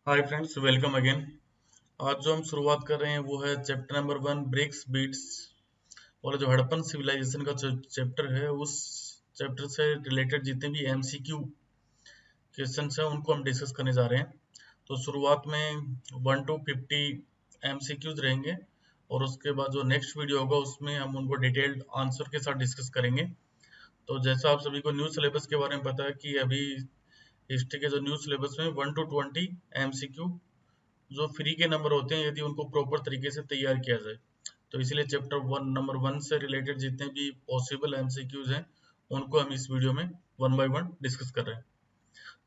Hi friends, welcome again. आज जो हम शुरुआत कर रहे हैं वो है चैप्टर नंबर 1 ब्रिक्स बीट्स और जो हड़प्पन सिविलाइजेशन का चैप्टर है उस चैप्टर से रिलेटेड जितने भी एमसीक्यू क्वेश्चंस हैं उनको हम डिस्कस करने जा रहे हैं। तो शुरुआत में 1 to 50 एमसीक्यूज रहेंगे और उसके बाद जो नेक्स्ट वीडियो होगा उसमें हम उनको डिटेल्ड आंसर के साथ डिस्कस करेंगे। तो जैसा आप सभी को न्यू सिलेबस के बारे में पता है कि अभी हिस्ट्री के जो न्यू सिलेबस में 1 to 20 एमसीक्यू जो फ्री के नंबर होते हैं यदि उनको प्रॉपर तरीके से तैयार किया जाए तो इसलिए चैप्टर नंबर 1 से रिलेटेड जितने भी पॉसिबल एमसीक्यूज हैं उनको हम इस वीडियो में वन बाय वन डिस्कस कर रहे हैं।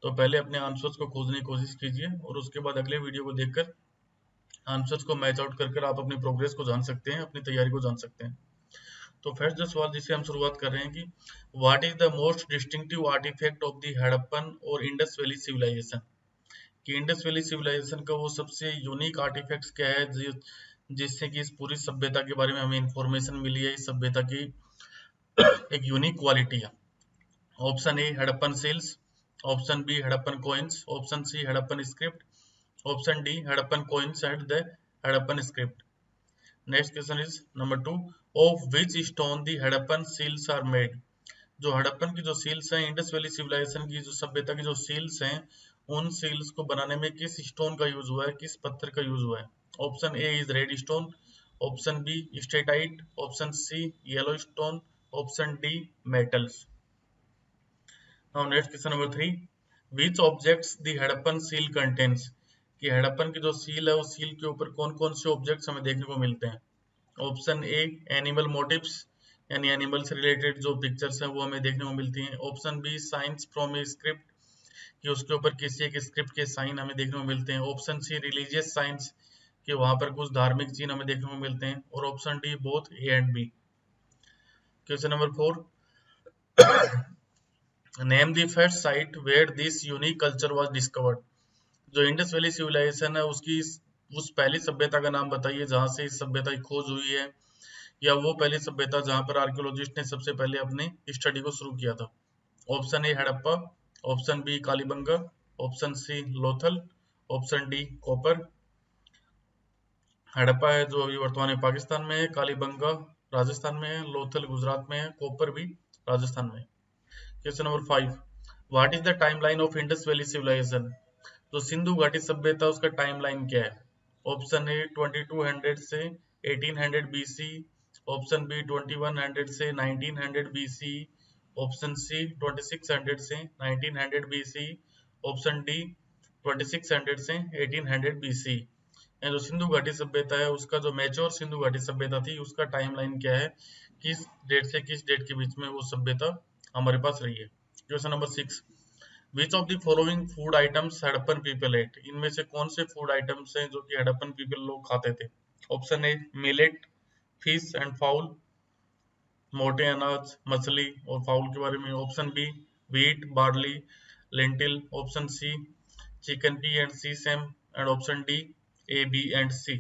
तो पहले अपने आंसर्स को खोजने की कोशिश कीजिए और उसके बाद अगले वीडियो को देखकर आंसर्स को मैच आउट कर आप अपनी प्रोग्रेस को जान सकते हैं, अपनी तैयारी को जान सकते हैं। तो फर्स्ट जो सवाल जिसे हम शुरुआत कर रहे हैं कि what is the most distinctive artifact of the Harappan और इंडस वैली सिविलाइजेशन, कि इंडस वैली सिविलाइजेशन का वो सबसे यूनिक आर्टिफैक्ट्स क्या है जिससे कि इस पूरी सभ्यता के बारे में हमें इंफॉर्मेशन मिली है, इस सभ्यता की एक यूनिक क्वालिटी है। Option A Harappan seals, option B Harappan coins, option C Harappan script, option D Harappan coins and the Harappan script. Next question is number 2, of which stone the Harappan seals are made, जो हड़प्पन की जो सील्स हैं, इंडस वैली सिविलाइजेशन की जो सभ्यता की जो सील्स हैं उन सील्स को बनाने में किस स्टोन का यूज हुआ है, किस पत्थर का यूज हुआ है। Option A is red stone, option B steatite, option C yellow stone, option D metals. Now next question number 3, which objects the Harappan seal contains, कि हड़प्पन की जो सील है उस सील के ऊपर कौन कौन से ऑब्जेक्ट्स हमें देखने को मिलते हैं। ऑप्शन ए एनिमल मोटिव्स, यानी एनिमल से रिलेटेड जो पिक्चर्स हैं वो हमें देखने को मिलती हैं। Option B signs from a script, कि उसके ऊपर किसी एक स्क्रिप्ट के साइन हमें देखने को मिलते हैं। ऑप्शन सी रिलीजियस साइंस, कि वहां पर कुछ धार्मिक चिन्ह हमें देखने को मिलते हैं। और option D both A and B. Question number 4, name the first site where this unique culture was discovered, जो इंडस वैली सिविलाइजेशन है उसकी उस पहली सभ्यता का नाम बताइए जहां से इस सभ्यता की खोज हुई है, या वो पहली सभ्यता जहां पर आर्कियोलॉजिस्ट ने सबसे पहले अपने स्टडी को शुरू किया था। Option A Harappa, option B Kalibangan, option C Lothal, option D copper. Harappa है जो अभी वर्तमान में पाकिस्तान में है, कालीबंगा राजस्थान में है, लोथल गुजरात में है, कॉपर भी राजस्थान में है। Question number 5, what is the timeline of Indus valley civilisation, जो सिंधु घाटी सभ्यता उसका टाइमलाइन क्या है। ऑप्शन ए 2200 से 1800 बीसी, ऑप्शन बी 2100 से 1900 बीसी, ऑप्शन सी 2600 से 1900 बीसी, ऑप्शन डी 2600 से 1800 बीसी। जो सिंधु घाटी सभ्यता है उसका जो मैच्योर सिंधु घाटी सभ्यता थी उसका टाइमलाइन क्या है, किस डेट से किस डेट के बीच में वो सभ्यता हमारे पास रही है। Question number 6, which of the following food items Harappan people at, इनमें से कौन से फूड आइटम्स हैं जो कि हड़प्पन पीपल लोग खाते थे। Option A millet, fish and fowl, मोटे अनाज मछली और फाउल के बारे में। Option B wheat barley lentil, option C chickpea and sesame, and option D A B and C.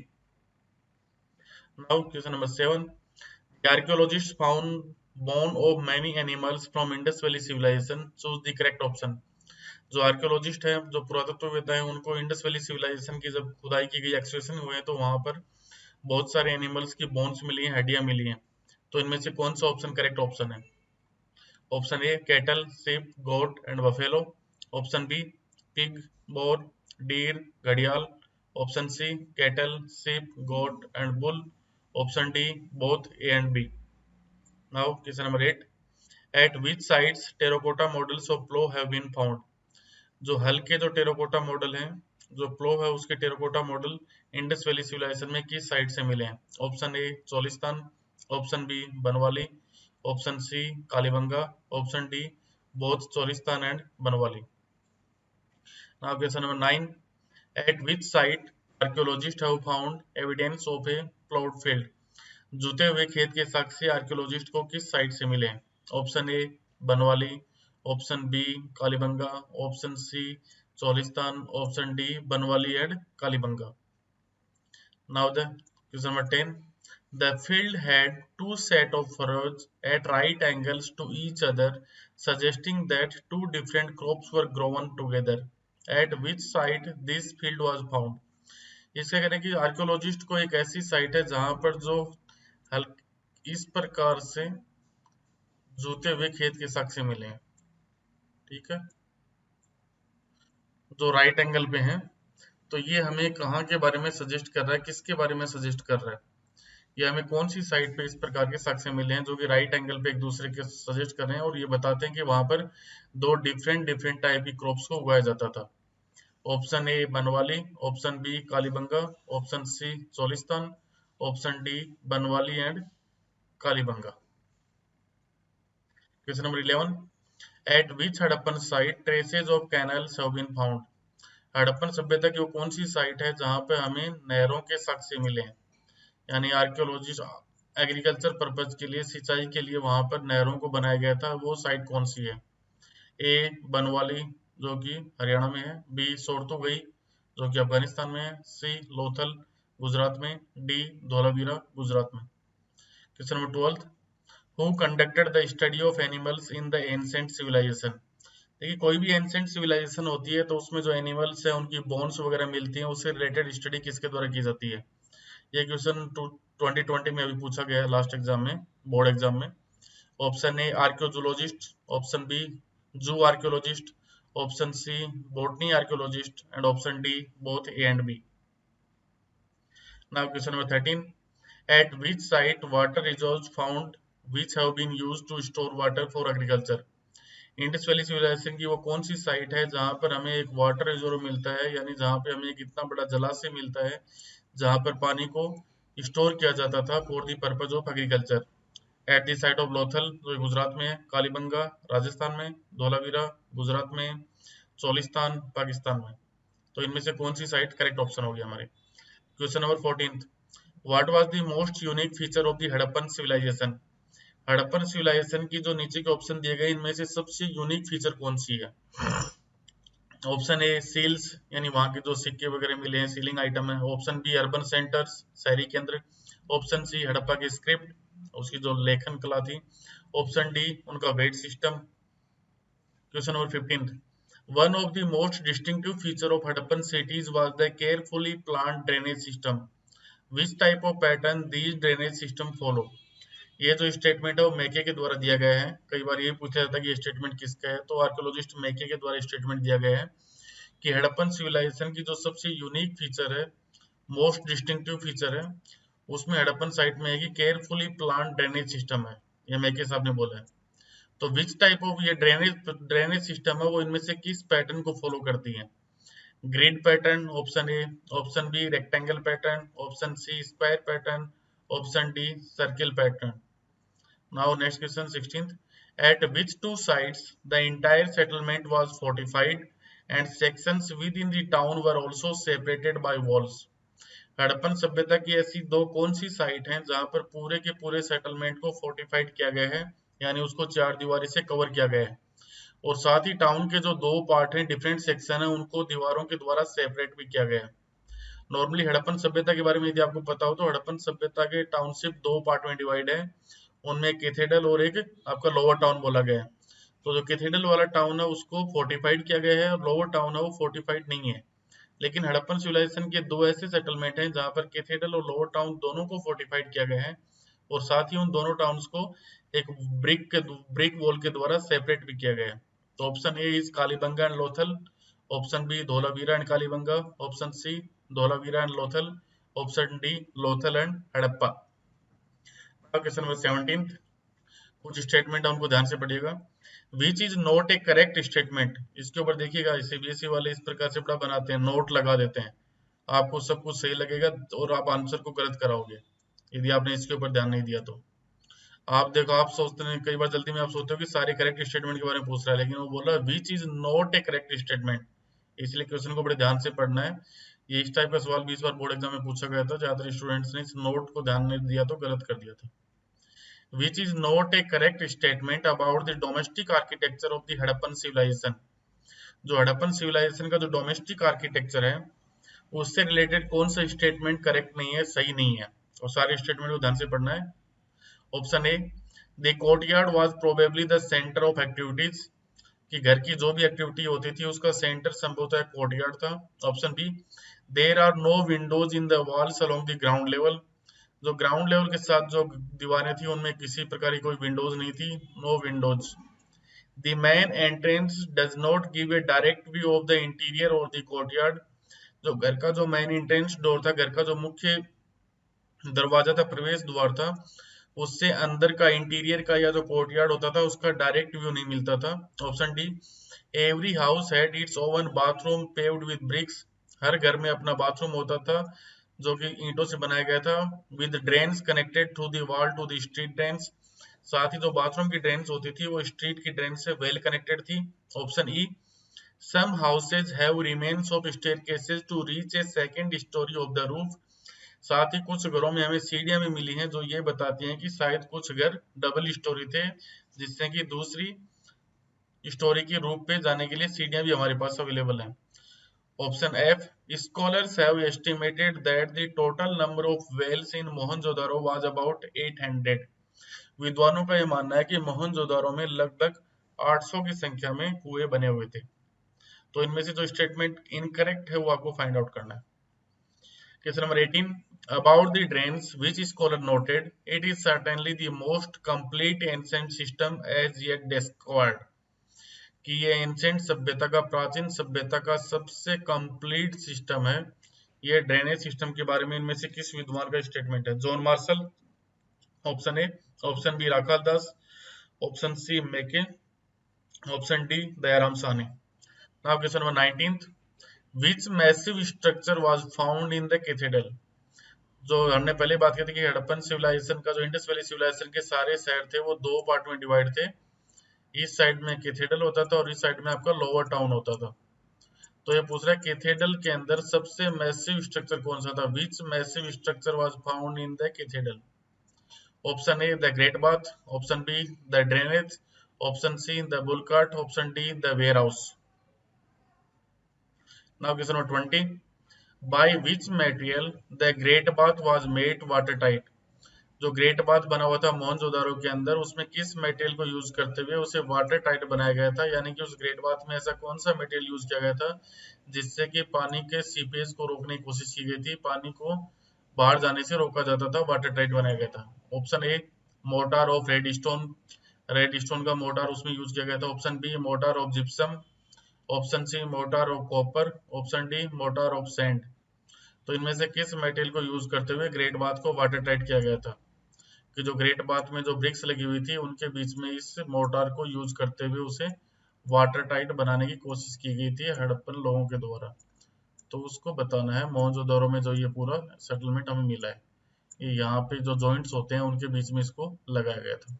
Now question number 7, the archaeologists found bone of many animals from Indus Valley civilization, choose the correct option। जो archaeologist हैं, जो पुरातत्ववेत्ता हैं, उनको Indus valley civilisation की जब खुदाई की गई, एक्सकवेशन हुए हैं, तो वहां पर बहुत सारे एनिमल्स की बोन्स मिली हैं, हड्डियां मिली हैं। तो इनमें से कौन सा ऑप्शन करेक्ट ऑप्शन है। Option A cattle sheep goat and buffalo, option B pig boar deer घड़ियाल, option C cattle sheep goat and bull, option D both A and B. Now question number 8, at which sites terracotta models of plough have been found, जो हल के जो terracotta model हैं, जो plough है उसके terracotta model Indus valley civilization में किस साइट से मिले हैं। Option A Cholistan, option B Banawali, option C Kalibangan, option D both Cholistan and Banawali. Now question number 9, at which site archaeologist have found evidence of a ploughed field, जुते हुए खेत के साक्ष्य आर्कियोलॉजिस्ट को किस साइट से मिले। Option A Banawali, option B Kalibangan, option C Cholistan, option D Banawali and Kalibangan. Now the question number 10, the field had two set of furrows at right angles to each other, suggesting that two different crops were grown together. Eight which site this field was found. इसका कहना है कि archaeologist को एक ऐसी site है जहां पर जो इस प्रकार से जूते हुए खेत के साक्ष्य मिले हैं, ठीक है, जो राइट एंगल पे हैं। तो ये हमें कहाँ के बारे में सजेस्ट कर रहा है, किसके बारे में सजेस्ट कर रहा है, ये हमें कौन सी साइट पे इस प्रकार के साक्ष्य मिले हैं जो कि राइट एंगल पे एक दूसरे के सजेस्ट कर रहे हैं, और ये बताते हैं कि वहां पर दो डिफरेंट डिफरेंट टाइप की क्रॉप्स को उगाया जाता था। Option A Banawali, option B Kalibangan, option C Cholistan, option D Banawali and Kalibangan. Question number 11, at which Harappan site traces of canals have been found. Harappan सभ्यता की वो कौन सी साइट है जहां पे हमें नहरों के साक्ष्य मिले हैं, यानी आर्कियोलॉजिस्ट एग्रीकल्चर पर्पज के लिए, सिंचाई के लिए वहां पर नहरों को बनाया गया था, वो साइट कौन सी है। ए बनवाली जो कि हरियाणा में है, बी सोरतुगई जो कि अफगानिस्तान में है, सी लोथल गुजरात में, डी धोलावीरा गुजरात में। Question number 12, who conducted the study of animals in the ancient civilization. देखिए कोई भी एंशिएंट सिविलाइजेशन होती है तो उसमें जो एनिमल्स है उनकी बोन्स वगैरह मिलती हैं, उससे रिलेटेड स्टडी किसके द्वारा की जाती है। ये क्वेश्चन 2020 में अभी पूछा गया है लास्ट एग्जाम में, बोर्ड एग्जाम में। Option A archaeologist, option B zoo archaeologist, option C botany archaeologist and option D both A and B. Now question number 13, at which site water reserves found which have been used to store water for agriculture। Indus valley civilisation की वो कौन सी site है जहां पर हमें एक water reserve मिलता है, यानी जहां पे हमें एक इतना बड़ा जलाशय मिलता है जहां पर पानी को स्टोर किया जाता था for the purpose of agriculture. At the site of Lothal जो गुजरात में है, कालीबंगा राजस्थान में, धोलावीरा गुजरात में, चोलिस्तान पाकिस्तान में। तो इनमें से कौन सी साइट करेक्ट ऑप्शन होगी हमारे। Question number 14, what was the most unique feature of the Harappan civilization. Harappan civilization की जो नीचे के ऑप्शन दिए गए इनमें से सबसे यूनिक फीचर कौन सी है। ऑप्शन ए सील्स, यानी वहां के जो सिक्के वगैरह मिले हैं, सीलिंग आइटम है। ऑप्शन बी अर्बन सेंटर्स, शहरी केंद्र। ऑप्शन सी हड़प्पा की स्क्रिप्ट, उसकी जो लेखन कला थी। ऑप्शन डी उनका weight system. Question number 15, one of the most distinctive feature of Harappan cities was the carefully planned drainage system. Which type of pattern these drainage system follow. ये जो statement है वो मैके के द्वारा दिया गया है। कई बार ये पूछा जाता है कि ये स्टेटमेंट किसका है, तो आर्कियोलॉजिस्ट मैके के द्वारा स्टेटमेंट दिया गया है कि हड़प्पन सिविलाइजेशन की जो सबसे यूनिक फीचर है, मोस्ट डिस्टिंक्टिव फीचर है, उसमें हड़प्पन साइट में है कि केयरफुली प्लान ड्रेनेज सिस्टम है। ये मैके साहब ने बोला है। तो विच टाइप ऑफ ये ड्रेनेज सिस्टम है वो इनमें से किस पैटर्न को फॉलो करती है। Grid pattern option A, option B rectangle pattern, option C square pattern, option D circle pattern. Now next question 16th. At which two sites the entire settlement was fortified and sections within the town were also separated by walls। Harappan सभ्यता की ऐसी दो कौन सी site हैं जहां पर पूरे के पूरे सेटलमेंट को फोर्टिफाइड किया गया है, यानी उसको चार दीवारी से कवर किया गया है, और साथ ही टाउन के जो दो पार्ट हैं, डिफरेंट सेक्शन है, उनको दीवारों के द्वारा सेपरेट भी किया गया है। नॉर्मली हड़प्पन सभ्यता के बारे में यदि आपको पता हो तो हड़प्पन सभ्यता के टाउनशिप दो पार्ट में डिवाइड है, उनमें कैथेड्रल और एक आपका लोअर टाउन बोला गया है। तो जो कैथेड्रल वाला टाउन है उसको फोर्टिफाइड किया गया है और लोअर टाउन है वो फोर्टिफाइड नहीं है। लेकिन हड़प्पन सिविलाइजेशन के दो ऐसे सेटलमेंट हैं जहां पर कैथेड्रल और लोअर टाउन दोनों को फोर्टिफाइड किया गया है, और साथ ही उन दोनों टाउन्स को एक ब्रिक वॉल के द्वारा सेपरेट भी किया गया है। तो option A is Kalibangan and Lothal, option B Dholavira and Kalibangan, option C Dholavira and Lothal, option D Lothal and Harappa. Question number 17, कुछ स्टेटमेंट है उनको ध्यान से पढ़िएगा। Which is not a correct statement. इसके ऊपर देखिएगा सीबीएसई वाले इस प्रकार से बड़ा बनाते हैं, नोट लगा देते हैं, आपको सब कुछ सही लगेगा और आप आंसर को गलत कराओगे यदि आपने इसके ऊपर ध्यान नहीं दिया तो। आप देखो, आप सोचते हैं कई बार जल्दी में आप सोचते हो कि सारे करेक्ट स्टेटमेंट के बारे में पूछ रहा है, लेकिन वो बोल रहा है विच is not a correct statement. इसलिए क्वेश्चन को बड़े ध्यान से पढ़ना है। ये इस टाइप का सवाल 20 बार बोर्ड एग्जाम में पूछा गया था, ज्यादातर स्टूडेंट्स ने इस नोट को ध्यान नहीं दिया तो गलत कर दिया था। Which is not a correct statement about the domestic architecture of the Harappan civilization। जो हड़प्पन सिविलाइजेशन का जो डोमेस्टिक आर्किटेक्चर है उससे रिलेटेड कौन सा स्टेटमेंट करेक्ट नहीं है, सही नहीं है, और सारे स्टेटमेंट को ध्यान से पढ़ना है। Option A, the courtyard was probably the centre of activities. कि घर की जो भी एक्टिविटी होती थी उसका सेंटर संभवतः कोर्टयार्ड था। Option B, there are no windows in the walls along the ground level. जो ग्राउंड लेवल के साथ जो दीवारें थी उनमें किसी प्रकार की कोई विंडोज नहीं थी, no windows. The main entrance does not give a direct view of the interior or the courtyard. जो घर का जो मेन एंट्रेंस डोर था, घर का जो मुख्य दरवाजा था, प्रवेश द्वार था, उससे अंदर का इंटीरियर का या जो कोर्टयार्ड होता था उसका डायरेक्ट व्यू नहीं मिलता था। Option D, every house had its own bathroom paved with bricks. हर घर में अपना बाथरूम होता था जो कि ईंटों से बनाया गया था, with drains connected through the wall to the street drains. साथ ही जो बाथरूम की ड्रेन्स होती थी वो स्ट्रीट की ड्रेन से वेल कनेक्टेड थी। Option E, some houses have remains of staircases to reach a second storey of the roof. साथ ही कुछ घरों में हमें सीढ़ियां भी मिली हैं जो ये बताती हैं कि शायद कुछ घर डबल स्टोरी थे, जिससे कि दूसरी स्टोरी के रूप पे जाने के लिए सीढ़ियां भी हमारे पास अवेलेबल हैं। Option F, scholars have estimated that the total number of wells in Mohenjodaro was about 800। विद्वानों का यह मानना है कि मोहनजोदारो में लगभग 800 की संख्या में कुएं बने हुए थे। तो इनमें से जो स्टेटमेंट इनकरेक्ट है वो आपको फाइंड आउट करना है। Question number 18, about the drains, which scholar noted it is certainly the most complete ancient system as yet discovered। कि ये एंशिएंट सभ्यता का, प्राचीन सभ्यता का सबसे कंप्लीट सिस्टम है। ये ड्रेनेज सिस्टम के बारे में इनमें से किस विद्वान का स्टेटमेंट है? John Marshall, option A. Option B, Rakhal Das. Option C, Mackay. Option D, Dayaram Sahni. Now question number 19, which massive structure was found in the cathedral। जो हमने पहले बात की थी कि हड़प्पन सिविलाइजेशन का, जो इंडस वैली सिविलाइजेशन के सारे शहर थे वो दो पार्ट में डिवाइड थे। ईस्ट साइड में कैथेड्रल होता था और इस साइड में आपका लोअर टाउन होता था। तो ये पूछ रहा है कैथेड्रल के अंदर सबसे मैसिव स्ट्रक्चर कौन सा था? Which massive structure was found in the cathedral? Option A, the great bath. Option B, the drainage. Option C, the bull cart. Option D, the warehouse. Now question number 20, by which material the great bath was made watertight। जो great bath बना हुआ था मोहनजोदारो के अंदर, उसमें किस material को use करते हुए उसे वाटर टाइट बनाया गया था? यानी कि उस ग्रेट बाथ में ऐसा कौन सा मटेरियल यूज किया गया था जिससे कि पानी के सीपेज को रोकने की कोशिश की गई थी, पानी को बाहर जाने से रोका जाता था, वाटर टाइट बनाया गया था? Option A, mortar of red stone. Red stone का मोर्टार उसमें यूज किया गया था। Option B, mortar of gypsum. Option C, mortar of copper. Option D, mortar of sand. तो इनमें से किस मटेरियल को यूज करते हुए ग्रेट बाथ को वाटर टाइट किया गया था? कि जो ग्रेट बाथ में जो ब्रिक्स लगी हुई थी उनके बीच में इस मोर्टार को यूज करते हुए उसे वाटर टाइट बनाने की कोशिश की गई थी हड़प्पन लोगों के द्वारा। तो उसको बताना है मोहनजोदारो में जो ये पूरा सेटलमेंट हमें मिला है, ये यहाँ पे जो जॉइंट्स होते हैं उनके बीच में इसको लगाया गया था।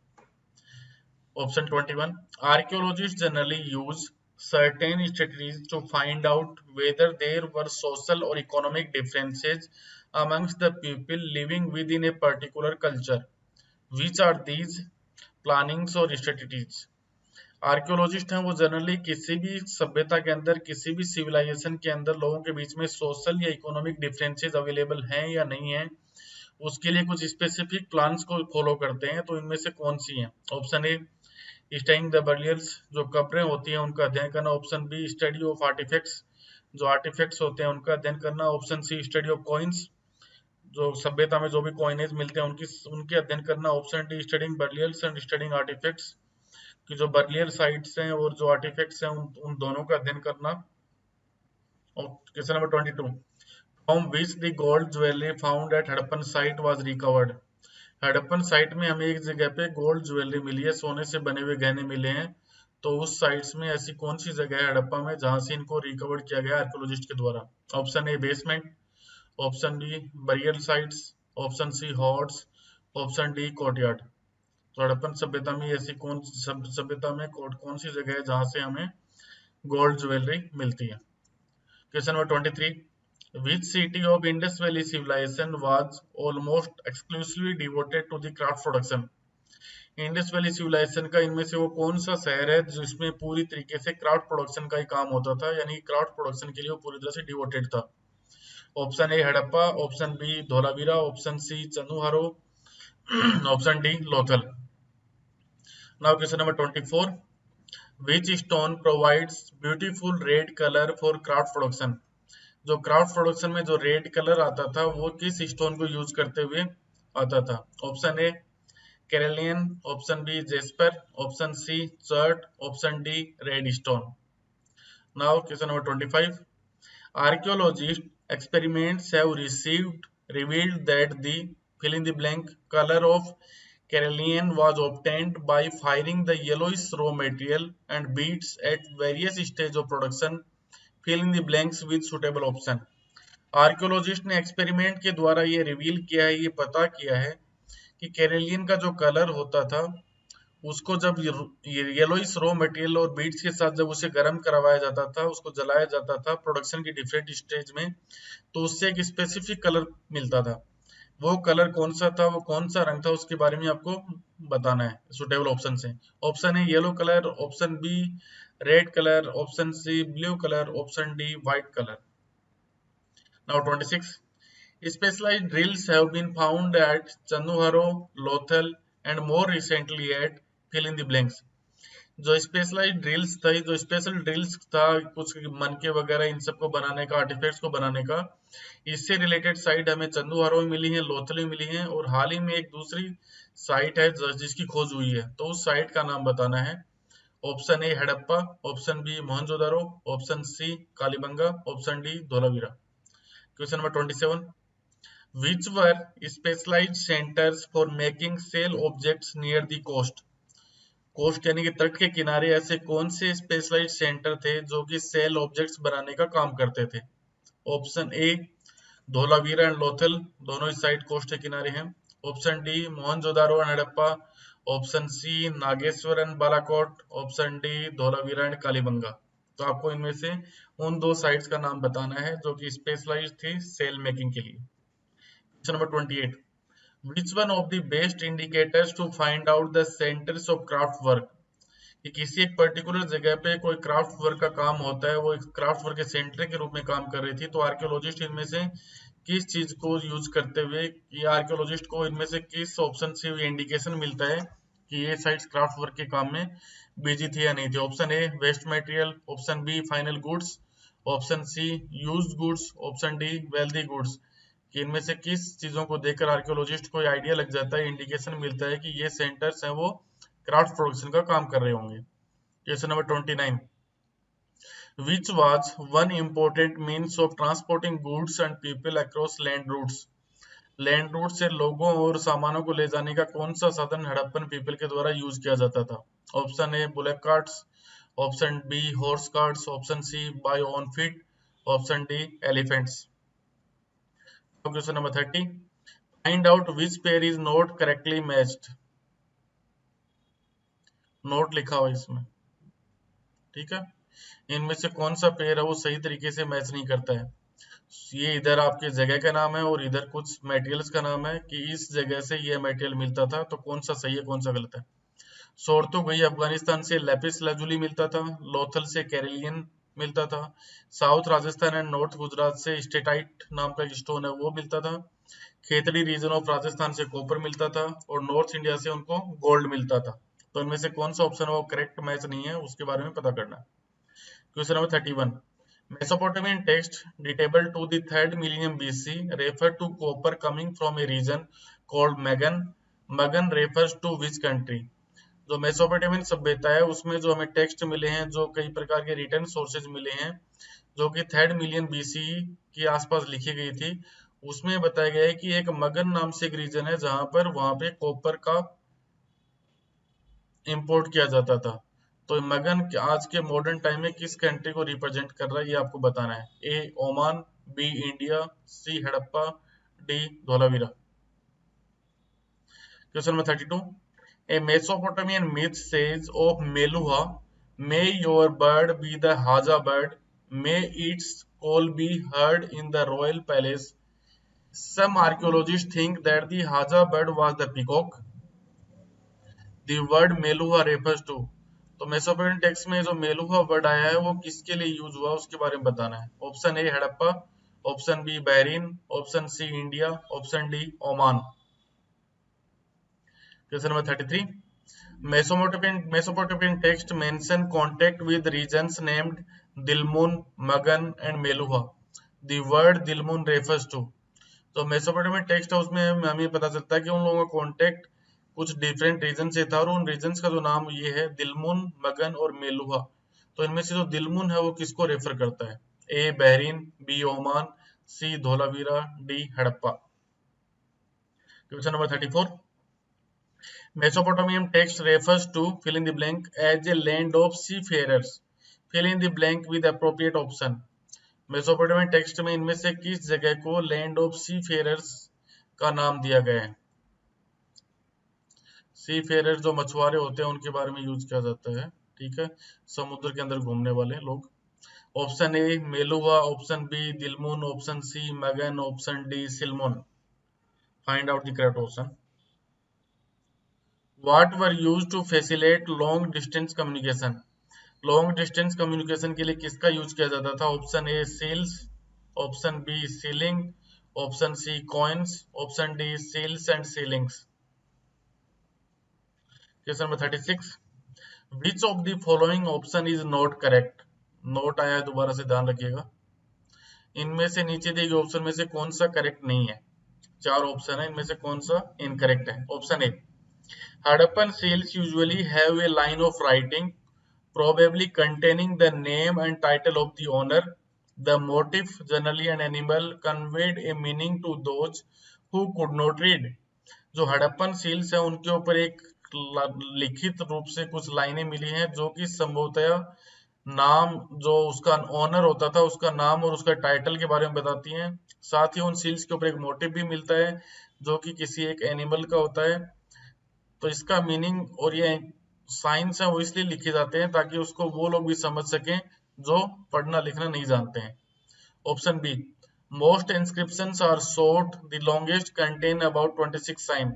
Option 21, archaeologist generally use certain strategies to find out whether there were social or economic differences amongst the people living within a particular culture। Which are these plannings or strategies? Archaeologist हैं वो generally किसी भी सभ्यता के अंदर, किसी भी civilisation के अंदर लोगों के बीच में सोशल या इकोनॉमिक डिफरेंसेस अवेलेबल हैं या नहीं है, उसके लिए कुछ स्पेसिफिक प्लान्स को फॉलो करते हैं। तो इनमें से कौन सी हैं? Option A, studying the burials, जो कब्रें होती हैं उनका अध्ययन करना। Option B, study of artifacts, जो आर्टिफैक्ट्स होते हैं उनका अध्ययन करना। Option C, study of coins, जो सभ्यता में जो भी कॉइनेज मिलते हैं उनके अध्ययन करना। Option D, studying burials and studying artefacts, कि जो बरियर साइट्स हैं और जो आर्टिफैक्ट्स हैं उन दोनों का अध्ययन करना। Question number 22, from which the gold jewellery found at Harappan site was recovered. Harappan site में हमें एक जगह पे गोल्ड ज्वेलरी मिली है, सोने से बने हुए गहने मिले हैं। तो उस साइट्स में ऐसी कौन सी जगह है हड़प्पा में जहां से इनको रिकवर किया गया आर्कियोलॉजिस्ट के द्वारा? Option A, basement. Option B, burial sites. Option C, hoards. Option D, courtyard. तो हड़प्पन सभ्यता में ऐसी कौन सभ्यता में कौन सी जगह है जहां से हमें गोल्ड ज्वेलरी मिलती है? Question number 23, which city of Indus Valley civilization was almost exclusively devoted to the craft production। Indus valley civilization का इनमें से वो कौन सा शहर है जिसमें पूरी तरीके से क्राफ्ट प्रोडक्शन का ही काम होता था, यानी क्राफ्ट प्रोडक्शन के लिए वो पूरी तरह से डिवोटेड था? Option A, Harappa. Option B, Dholavira. Option C, Chanhudaro. Option D, Lothal. Now question number 24, which stone provides beautiful red colour for craft production. जो क्राफ्ट प्रोडक्शन में जो रेड कलर आता था वो किस स्टोन को यूज करते हुए आता था? Option A carnelian, option B jasper, option C chert, option D red stone. Now question number 25. Archaeologists experiments have revealed that the fill in the blank color of carnelian was obtained by firing the yellowish raw material and beads at various stages of production. Fill in the blanks with suitable option. Archaeologist ने experiment के द्वारा ये reveal किया है, ये पता किया है कि कैरेलियन का जो कलर होता था उसको जब येलोइश रॉ मटेरियल और बीड्स के साथ जब उसे गर्म करवाया जाता था, उसको जलाया जाता था प्रोडक्शन की डिफरेंट स्टेज में, तो उससे एक स्पेसिफिक कलर मिलता था। वो कलर कौन सा था, वो कौन सा रंग था, उसके बारे में आपको बताना है सुटेबल ऑप्शन से। Option A yellow colour, option B red colour, option C blue colour, option D white colour. Now 26. Specialized drills have been found at Chanduharo, Lothal and more recently at fill in the blanks. जो specialised drills था, जो special drills था कुछ मनके वगैरह इन सबको बनाने का, आर्टिफैक्ट्स को बनाने का, इससे रिलेटेड साइट हमें चंदूहारो में मिली है, लोथल में मिली है और हाल ही में एक दूसरी साइट है जिसकी खोज हुई है, तो उस साइट का नाम बताना है। Option A Harappa, option B Mohenjodaro, option C Kalibangan, option D Dholavira. Question number 27. Which were specialized centers for making shell objects near the coast? Coast यानी कि तट के किनारे ऐसे कौन से स्पेशलाइज्ड सेंटर थे जो कि सेल ऑब्जेक्ट्स बनाने का काम करते थे? Option A Dholavira and Lothal, दोनों इस साइड कोस्ट के किनारे हैं। Option D Mohenjodaro and Harappa, option C Nageshwar and Balakot, option D Dholavira and Kalibangan. तो आपको इनमें से उन दो साइट्स का नाम बताना है जो कि स्पेशलाइज्ड थी सेल मेकिंग के लिए। Question number 28. Which one of the best indicators to find out the centers of craft work? कि किसी एक पर्टिकुलर जगह पे कोई क्राफ्ट वर्क का काम होता है, वो एक क्राफ्ट वर्क के सेंटर के रूप में काम कर रही थी, तो आर्कियोलॉजिस्ट इनमें से किस चीज को यूज करते हुए, या आर्कियोलॉजिस्ट को इनमें से किस ऑप्शन से इंडिकेशन मिलता है कि ये साइट्स क्राफ्ट वर्क के काम में बिजी थी या नहीं थी? Option A waste material, option B final goods, option C used goods, option D wealthy goods. कि इनमें से किस चीजों को देखकर आर्कियोलॉजिस्ट को आइडिया लग जाता है, इंडिकेशन मिलता है कि ये सेंटर्स हैं वो क्राफ्ट प्रोडक्शन का काम कर रहे होंगे। Question number 29. Which was one important means of transporting goods and people across land routes? Land route से लोगों और सामानों को ले जाने का कौन सा साधन हड़प्पन पीपल के द्वारा यूज किया जाता था? Option A bullock carts, option B horse carts, option C by on feet, option D elephants. Question number 30. Find out which pair is not correctly matched. Not लिखा हुआ इसमें, ठीक है। इनमें से कौन सा पेयर है वो सही तरीके से मैच नहीं करता है? ये इधर आपके जगह का नाम है और इधर कुछ मटेरियल्स का नाम है कि इस जगह से ये मटेरियल मिलता था, तो कौन सा सही है कौन सा गलत है? सोरतो गई अफगानिस्तान से लेपिस लाजुली मिलता था, लोथल से कैरेलियन मिलता था, south Rajasthan and north Gujarat से स्टेटाइट नाम का स्टोन है वो मिलता था, खेतड़ी रीजन ऑफ राजस्थान से कॉपर मिलता था और नॉर्थ इंडिया से उनको गोल्ड मिलता था। तो इनमें से कौन सा ऑप्शन है वो करेक्ट मैच नहीं है, उसके बारे में पता करना है। Question number 31. Mesopotamian text dateable to the 3rd millennium BC refer to copper coming from a region called Magan. Magan refers to which country? जो मेसोपोटामियन सभ्यता है उसमें जो हमें टेक्स्ट मिले हैं, जो कई प्रकार के रिटर्न सोर्सेज मिले हैं जो कि 3rd मिलियन बीसी के आसपास लिखी गई थी, उसमें बताया गया है कि एक मगन नाम से एक रीजन है जहां पर वहां पे कॉपर का इंपोर्ट किया जाता था। तो मगन आज के मॉडर्न टाइम में किस कंट्री को रिप्रेजेंट कर रहा है ये आपको बताना है। A Oman, B India, C Harappa, D Dholavira. Question number 32. A Mesopotamian myth says of Meluha, may your bird be the Haja bird, may its call be heard in the royal palace. Some archaeologists think that the Haja bird was the peacock. The word Meluha refers to. तो Mesopotamian text में जो Meluha word आया है वो किसके लिए use हुआ उसके बारे में बताना है। Option A Harappa, option B Bahrain, option C India, option D Oman. Question number 33. Mesopotamian text mention contact with regions named Dilmun, Magan and Meluha. The word Dilmun refers to, तो मेसोपोटामियन टेक्स्ट है उसमें हमें पता चलता है कि उन लोगों का कॉन्टेक्ट कुछ डिफरेंट रीजन से था और उन रीजन्स का जो नाम ये है दिलमुन, मगन और मेलुहा। तो इनमें से जो दिलमुन है वो किसको रेफर करता है? A Bahrain, B Oman, C Dholavira, D Harappa. Question number 34, Mesopotamian text refers to fill in the blank as a land of seafarers. Fill in the blank with appropriate option. Mesopotamian text में इनमें से किस जगह को land of सी फेयरर्स का नाम दिया गया है? सी फेयरर्स जो मछुआरे होते हैं उनके बारे में यूज किया जाता है, ठीक है, समुद्र के अंदर घूमने वाले लोग। Option A Meluha, option B Dilmun, option C Magan, option D Silmon. Find out the correct option. What were used to facilitate long distance communication? Long distance communication के लिए किसका यूज किया जाता था? Option A seals, option B sealing, option C coins, option D seals and sealings. Question number 36, which of the following option is not correct? Not आया है, दोबारा से ध्यान रखिएगा। इनमें से नीचे दिए गए ऑप्शन में से कौन सा करेक्ट नहीं है? चार ऑप्शन है, इनमें से कौन सा इनकरेक्ट है? Option A, Harappan seals usually have a line of writing, probably containing the name and title of the owner. The motif, generally an animal, conveyed a meaning to those who could not read. जो Harappan seals है उनके ऊपर एक लिखित रूप से कुछ लाइनें मिली हैं जो कि संभवतः नाम, जो उसका ऑनर होता था उसका नाम और उसका टाइटल के बारे में बताती हैं। साथ ही उन सील्स के ऊपर एक मोटिव भी मिलता है जो कि किसी एक एनिमल का होता है। तो इसका मीनिंग और ये साइंस है वो इसलिए लिखे जाते हैं ताकि उसको वो लोग भी समझ सकें जो पढ़ना लिखना नहीं जानते हैं। Option B, most inscriptions are short, the longest contain about 26 sign.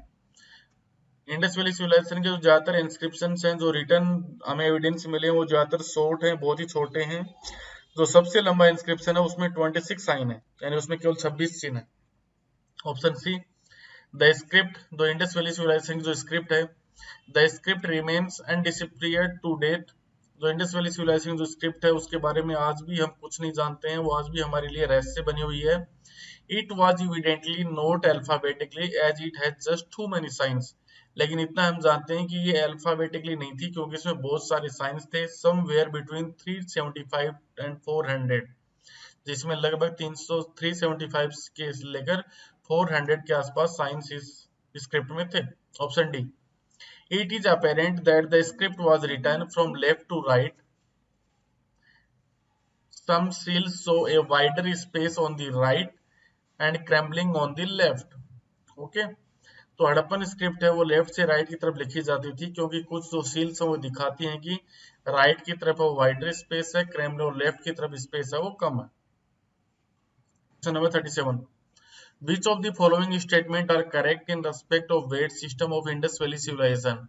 Indus valley civilization के जो ज्यादातर इंस्क्रिप्शंस हैं जो रिटर्न हमें एविडेंस मिले हैं वो ज्यादातर शॉर्ट हैं, बहुत ही छोटे हैं। जो सबसे लंबा इंस्क्रिप्शन है उसमें 26 साइन है, यानी उसमें केवल 26 चिन्ह है। ऑप्शन सी, द स्क्रिप्ट, जो इंडस वैली सिविलाइजेशन की जो स्क्रिप्ट है, the script remains undeciphered to date. जो इंडस वैली सिविलाइजेशन जो स्क्रिप्ट है उसके बारे में आज भी हम कुछ नहीं जानते हैं, वो आज भी हमारे लिए रहस्य बनी हुई है। It was evidently not alphabetically as it has just too many signs. लेकिन इतना हम जानते हैं कि ये अल्फाबेटिकली नहीं थी क्योंकि इसमें बहुत सारे साइंस थे, समवेयर बिटवीन 375 एंड 400, जिसमें लगभग 375 के लेकर 400 के आसपास साइंस इस स्क्रिप्ट में थे। Option D, it is apparent that the script was written from left to right, some seals show a wider space on the right and crumbling on the left. Okay, तो Harappan script है वो left से right की तरफ लिखी जाती थी क्योंकि कुछ जो सील्स है वो दिखाती हैं कि राइट की तरफ वो वाइडर स्पेस है, क्रैम्बल और लेफ्ट की तरफ स्पेस है वो कम है। Question number 37, Which of the following statement are correct in respect of weight system of Indus Valley Civilization?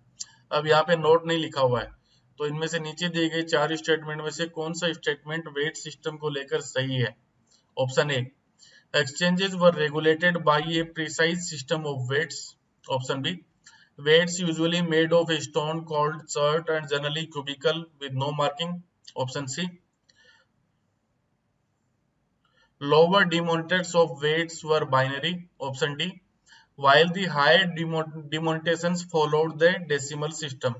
अब यहाँ पे नोट नहीं लिखा हुआ है, तो इनमें से नीचे दिए गए चार स्टेटमेंट में से कौन सा स्टेटमेंट वेट सिस्टम को लेकर सही है? Option A, exchanges were regulated by a precise system of weights. Option B, weights usually made of a stone called chert and generally cubical with no marking. Option C, lower demonstrations of weights were binary. Option D, while the higher demonstrations followed the decimal system.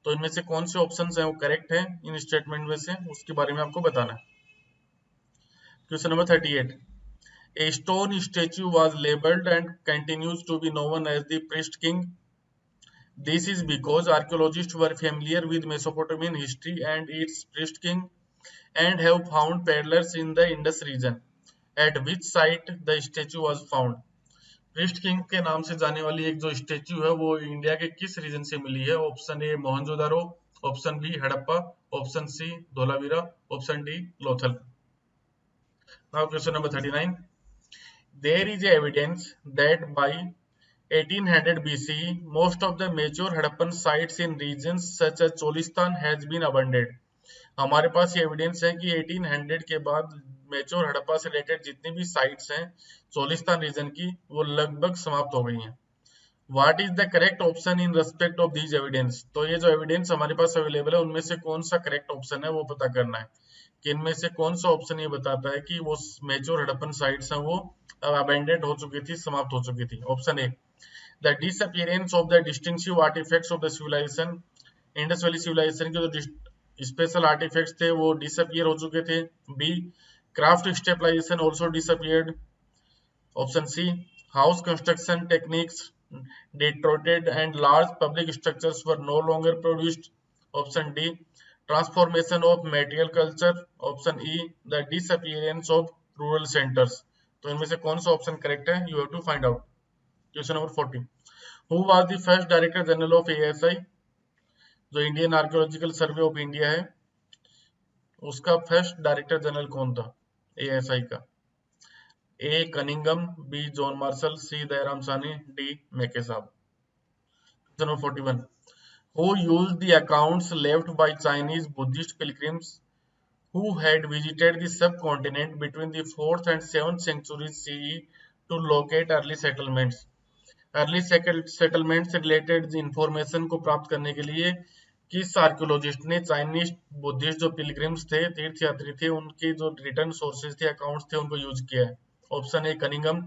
तो इनमें से कौन से options हैं वो correct है इन statement में से, उसके बारे में आपको बताना है। Question number 38, a stone statue was labeled and continues to be known as the priest king. This is because archaeologists were familiar with Mesopotamian history and its priest king and have found parallels in the Indus region. At which site the statue was found? Priest king के नाम से जाने वाली एक जो statue है वो India के किस रीजन से मिली है? Option A Mohenjodaro, option B Harappa, option C Dholavira, option D Lothal. Now question number 39, there is evidence that by 1800 BC most of the mature Harappan sites in regions such as Cholistan has been abandoned. हमारे पास ये evidence है कि 1800 के बाद mature Harappa से related जितनी भी sites हैं चोलिस्तान रीजन की वो लगभग समाप्त हो गई हैं। What is the correct option in respect of these evidence. तो ये जो एविडेंस हमारे पास अवेलेबल है उनमें से कौन सा करेक्ट ऑप्शन है वो पता करना है कि इनमें से कौन सा ऑप्शन ये बताता है कि वो मेजर हड़प्पन साइट्स हैं वो अबेंडेंड हो चुकी थी, समाप्त हो चुकी थी। Option A, the disappearance of the distinctive artifacts of the civilization, Indus valley civilization के जो स्पेशल आर्टिफैक्ट्स थे वो डिसअपियर हो चुके थे। B, craft stabilization also disappeared. Option C, house construction techniques deteriorated and large public structures were no longer produced. Option D, transformation of material culture. Option E, the disappearance of rural centers. तो इनमें से कौन सा option correct है, you have to find out. Question number 14, who was the first director general of ASI. जो Indian archaeological survey of India है उसका first director general कौन था एएसआई का। A Cunningham, B John Marshall, C Dayaram Sahni, D Mackay साहब। Question नंबर 41, who used the accounts left by Chinese Buddhist pilgrims who had visited the subcontinent between the 4th and 7th centuries CE to locate early settlements। Early settlement से related information को प्राप्त करने के लिए किस archaeologist ने Chinese Buddhist जो pilgrims थे, तीर्थ यात्री थे, उनके जो रिटर्न सोर्सेज थे, अकाउंट्स थे, उनको यूज किया है। Option A Cunningham,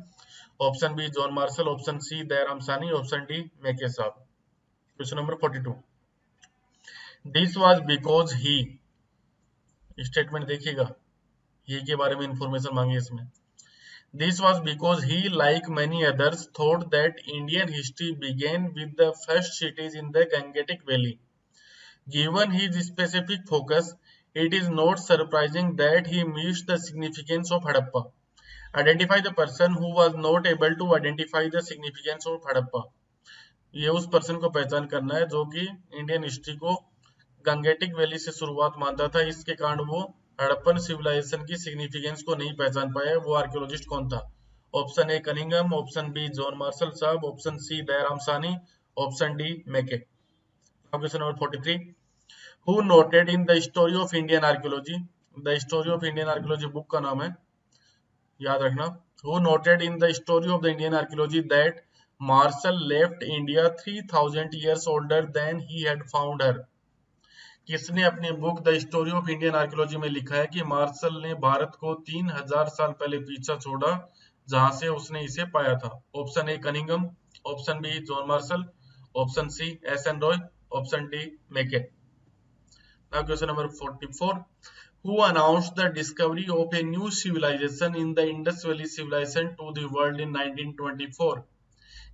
option B John Marshall, option C Dayaram Sahni, option D Mackay साहब। Question number 42, this was because he, statement देखिएगा, ही के बारे में इंफॉर्मेशन मांगी इसमें। This was because he, like many others, thought that Indian history began with the first cities in the Gangetic Valley. Given his specific focus, it is not surprising that he missed the significance of Harappa. Identify the person who was not able to identify the significance of Harappa. ये उस person को पहचान करना है जो कि Indian history को Gangetic valley से शुरुआत मानता था, इसके कारण वो हड़प्पन सिविलाइजेशन की सिग्निफिकेंस को नहीं पहचान पाया। वो आर्कियोलॉजिस्ट कौन था। Option A Cunningham, option B John Marshall साहब, option C Dayaram Sahni, option D Mackay. Question number 43, who noted in the story of Indian archaeology. The story of Indian archaeology book का नाम है, याद रखना। Who noted in the story of the Indian archaeology that Marshall left India 3000 years older than he had found her। किसने अपनी book the story of Indian archaeology में लिखा है कि मार्शल ने भारत को 3000 साल पहले पीछा छोड़ा जहां से उसने इसे पाया था। Option A Cunningham, option B John Marshall, option C S N. Roy, option D Mackay. Now question number 44, who announced the discovery of a new civilisation in the Indus valley civilisation to the world in 1924।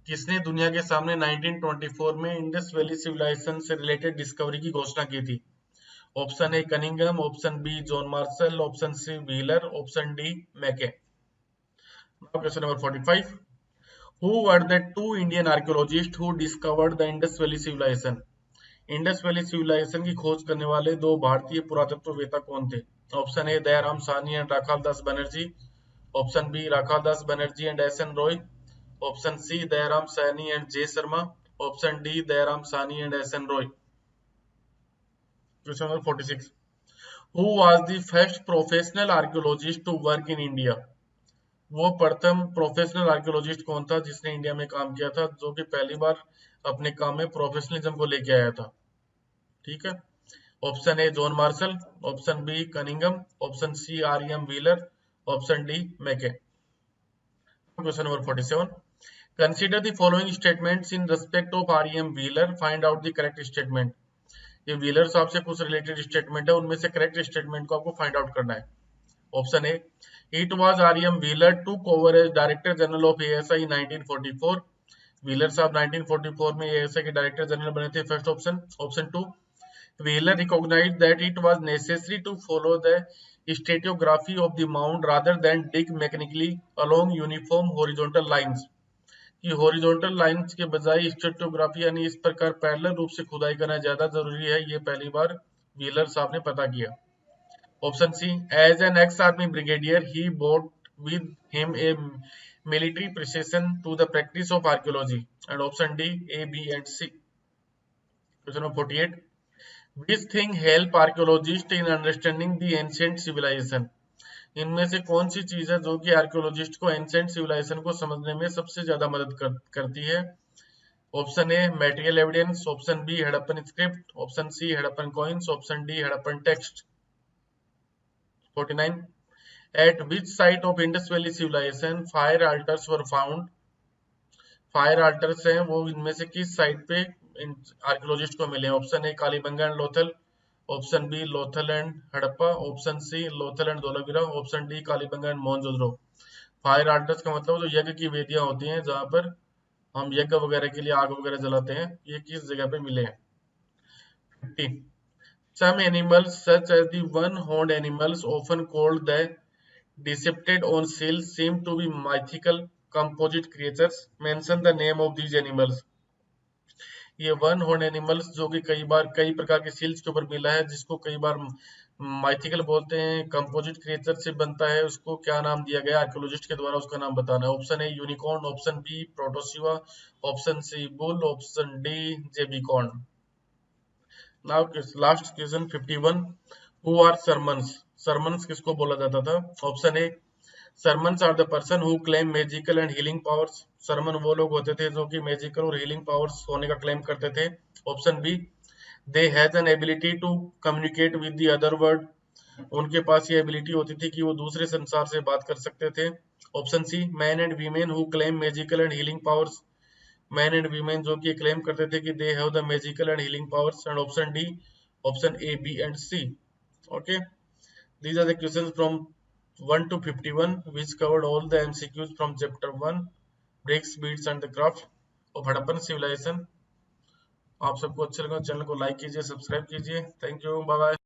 किसने दुनिया के सामने 1924 में Indus valley civilisation से related discovery की घोषणा की थी। Option A Cunningham, option B John Marshall, option C Wheeler, option D Mackay. Question number 45, who were the two Indian archaeologist who discovered the Indus valley civilisation. Indus valley civilisation की खोज करने वाले दो भारतीय पुरातत्ववेत्ता कौन थे। Option A Dayaram Sahni and Rakhal Das Banerji, option B Rakhal Das Banerji and S N. Roy, option C Dayaram Sahni and J Sharma, option D Dayaram Sahni and S N. Roy. Question number 46, who was the first professional archaeologist to work in India. वो प्रथम प्रोफेशनल आर्कियोलॉजिस्ट कौन था जिसने इंडिया में काम किया था, जो कि पहली बार अपने काम में प्रोफेशनलिज्म को लेके आया था। ठीक है, option A John Marshall, option B Cunningham, option C R M. Wheeler, option D Mackay. Question number 47, consider the following statements in respect of R M. Wheeler, find out the correct statement. ये Wheeler साहब से कुछ related statement है, उनमें से correct statement को आपको find out करना है। Option A, it was R M. Wheeler took over as director general of ASI in 1944। Wheeler साहब 1944 में एएसआई के डायरेक्टर जनरल बने थे, first option. Option two, Wheeler recognised that it was necessary to follow the stratigraphy of the mound rather than dig mechanically along uniform horizontal lines. कि horizontal lines के बजाय स्ट्रेटियोग्राफी यानी इस प्रकार पैरेलल रूप से खुदाई करना ज्यादा जरूरी है, ये पहली बार व्हीलर साहब ने पता किया। Option C, as an ex army brigadier he brought with him a military precision to the practice of archaeology, and option D, A, B and C. Question number 48, which thing help archaeologists in understanding the ancient civilization। इनमें से कौन सी चीज है जो कि archaeologist को ancient civilisation को समझने में सबसे ज्यादा मदद करती है। Option A material evidence, option B Harappan script, option C Harappan coins, option D Harappan text. 49 at which site of Indus valley civilisation fire altars were found. Fire altars हैं वो इनमें से किस साइट पे आर्कियोलॉजिस्ट को मिले? Option A Kalibangan and Lothal, option B Lothal and Harappa, option C Lothal and Dholavira, option D Kalibangan and Mohenjodaro. Fire altars का मतलब जो यज्ञ की वेदियां होती हैं जहां पर हम यज्ञ वगैरह के लिए आग वगैरह जलाते हैं, ये किस जगह पे मिले हैं? 50 some animals such as the one-horned animals often called the depicted on seals seem to be mythical composite creatures. Mention the name of these animals. ये वन हॉर्न एनिमल्स जो कि कई बार कई प्रकार के सील्स के ऊपर मिला है, जिसको कई बार माइथिकल बोलते हैं, कंपोजिट क्रिएचर से बनता है, उसको क्या नाम दिया गया? आर्कियोलॉजिस्ट के द्वारा उसका नाम बताना है। Option A unicorn, option B प्रोटोसिवा, option C bull, option D जेबिकॉर्न। Now last question 51 who are shamans? Shamans किसको बोला जाता था? Option A shamans are the person who claim magical and healing powers. Shaman वो लोग होते थे जो कि मैजिकल और हीलिंग पावर्स होने का क्लेम करते थे। Option B they has an ability to communicate with the other world. उनके पास ये एबिलिटी होती थी कि वो दूसरे संसार से बात कर सकते थे। Option C man and women who claim magical and healing powers. Man and women जो कि क्लेम करते थे कि they have the magical and healing powers. And option D, option A B and C. Okay, these are the questions from 1 to 51 which covered all the MCQs from chapter 1 bricks beads and the craft of Harappan civilization। आप सबको अच्छा लगा, channel को like कीजिए, subscribe कीजिए। Thank you, bye bye.